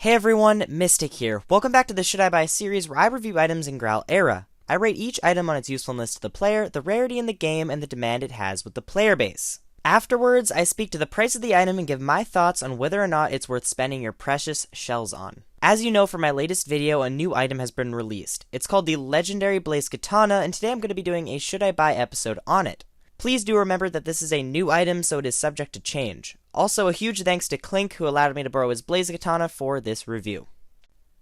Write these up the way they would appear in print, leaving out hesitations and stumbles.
Hey everyone, Mistik here. Welcome back to the Should I Buy series where I review items in Graal era. I rate each item on its usefulness to the player, the rarity in the game, and the demand it has with the player base. Afterwards, I speak to the price of the item and give my thoughts on whether or not it's worth spending your precious shells on. As you know from my latest video, a new item has been released. It's called the Legendary Blaze Katana, and today I'm going to be doing a Should I Buy episode on it. Please do remember that this is a new item, so it is subject to change. Also, a huge thanks to Clink, who allowed me to borrow his Blaze Katana for this review.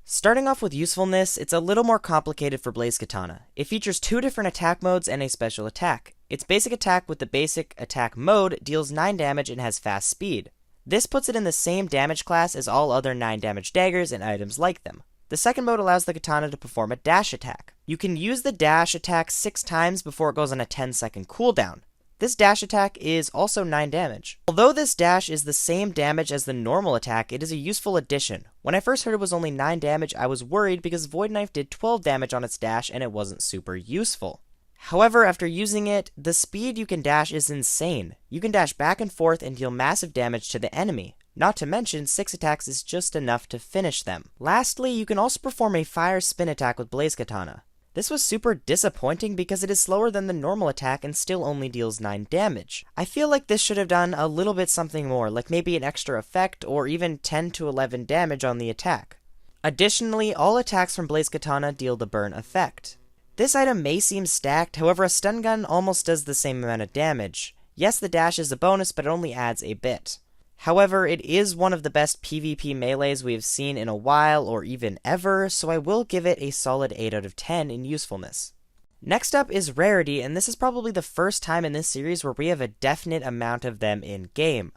Starting off with usefulness, it's a little more complicated for Blaze Katana. It features two different attack modes and a special attack. Its basic attack with the basic attack mode deals 9 damage and has fast speed. This puts it in the same damage class as all other 9 damage daggers and items like them. The second mode allows the katana to perform a dash attack. You can use the dash attack 6 times before it goes on a 10-second cooldown. This dash attack is also 9 damage. Although this dash is the same damage as the normal attack, it is a useful addition. When I first heard it was only 9 damage, I was worried because Void Knife did 12 damage on its dash and it wasn't super useful. However, after using it, the speed you can dash is insane. You can dash back and forth and deal massive damage to the enemy. Not to mention, 6 attacks is just enough to finish them. Lastly, you can also perform a fire spin attack with Blaze Katana. This was super disappointing because it is slower than the normal attack and still only deals 9 damage. I feel like this should have done a little bit something more, like maybe an extra effect or even 10 to 11 damage on the attack. Additionally, all attacks from Blaze Katana deal the burn effect. This item may seem stacked, however a stun gun almost does the same amount of damage. Yes, the dash is a bonus, but it only adds a bit. However, it is one of the best PvP melees we have seen in a while or even ever, so I will give it a solid 8 out of 10 in usefulness. Next up is Rarity, and this is probably the first time in this series where we have a definite amount of them in-game.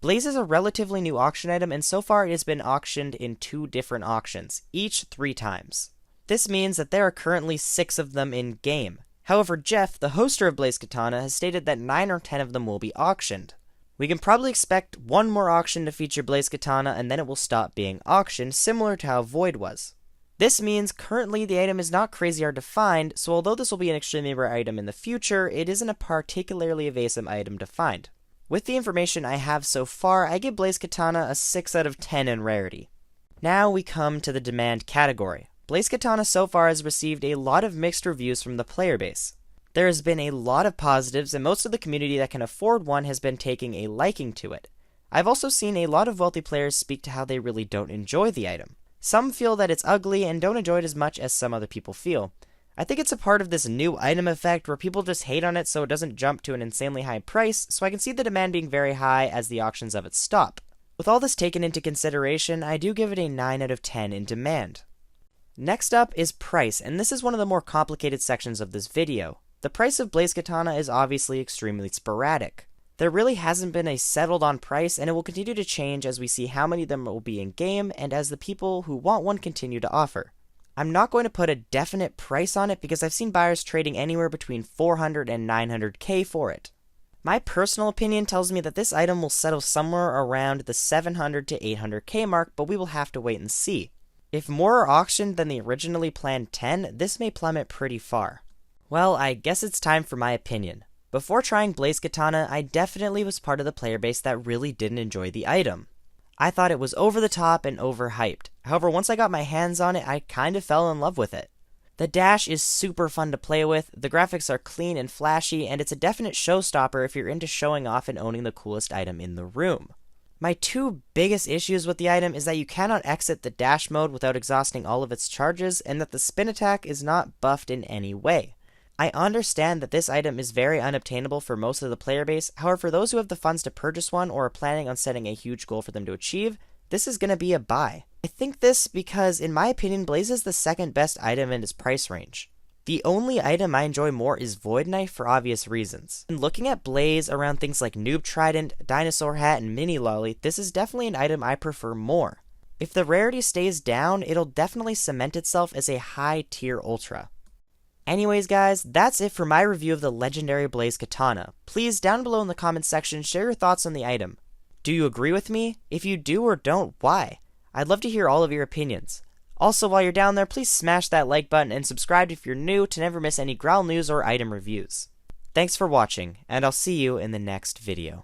Blaze is a relatively new auction item, and so far it has been auctioned in 2 different auctions, each 3 times. This means that there are currently 6 of them in-game. However, Jeff, the hoster of Blaze Katana, has stated that 9 or 10 of them will be auctioned. We can probably expect one more auction to feature Blaze Katana and then it will stop being auctioned, similar to how Void was. This means currently the item is not crazy hard to find, so although this will be an extremely rare item in the future, it isn't a particularly evasive item to find. With the information I have so far, I give Blaze Katana a 6 out of 10 in rarity. Now we come to the demand category. Blaze Katana so far has received a lot of mixed reviews from the player base. There has been a lot of positives, and most of the community that can afford one has been taking a liking to it. I've also seen a lot of wealthy players speak to how they really don't enjoy the item. Some feel that it's ugly and don't enjoy it as much as some other people feel. I think it's a part of this new item effect where people just hate on it so it doesn't jump to an insanely high price, so I can see the demand being very high as the auctions of it stop. With all this taken into consideration, I do give it a 9 out of 10 in demand. Next up is price, and this is one of the more complicated sections of this video. The price of Blaze Katana is obviously extremely sporadic. There really hasn't been a settled on price, and it will continue to change as we see how many of them will be in game and as the people who want one continue to offer. I'm not going to put a definite price on it because I've seen buyers trading anywhere between 400 and 900k for it. My personal opinion tells me that this item will settle somewhere around the 700 to 800k mark, but we will have to wait and see. If more are auctioned than the originally planned 10, this may plummet pretty far. Well, I guess it's time for my opinion. Before trying Blaze Katana, I definitely was part of the player base that really didn't enjoy the item. I thought it was over the top and overhyped. However, once I got my hands on it, I kind of fell in love with it. The dash is super fun to play with, the graphics are clean and flashy, and it's a definite showstopper if you're into showing off and owning the coolest item in the room. My 2 biggest issues with the item is that you cannot exit the dash mode without exhausting all of its charges, and that the spin attack is not buffed in any way. I understand that this item is very unobtainable for most of the player base, however for those who have the funds to purchase one or are planning on setting a huge goal for them to achieve, this is going to be a buy. I think this because, in my opinion, Blaze is the second best item in its price range. The only item I enjoy more is Void Knife for obvious reasons. And looking at Blaze around things like Noob Trident, Dinosaur Hat, and Mini Lolly, this is definitely an item I prefer more. If the rarity stays down, it'll definitely cement itself as a high tier ultra. Anyways guys, that's it for my review of the Legendary Blaze Katana. Please, down below in the comments section, share your thoughts on the item. Do you agree with me? If you do or don't, why? I'd love to hear all of your opinions. Also, while you're down there, please smash that like button and subscribe if you're new to never miss any Graal news or item reviews. Thanks for watching, and I'll see you in the next video.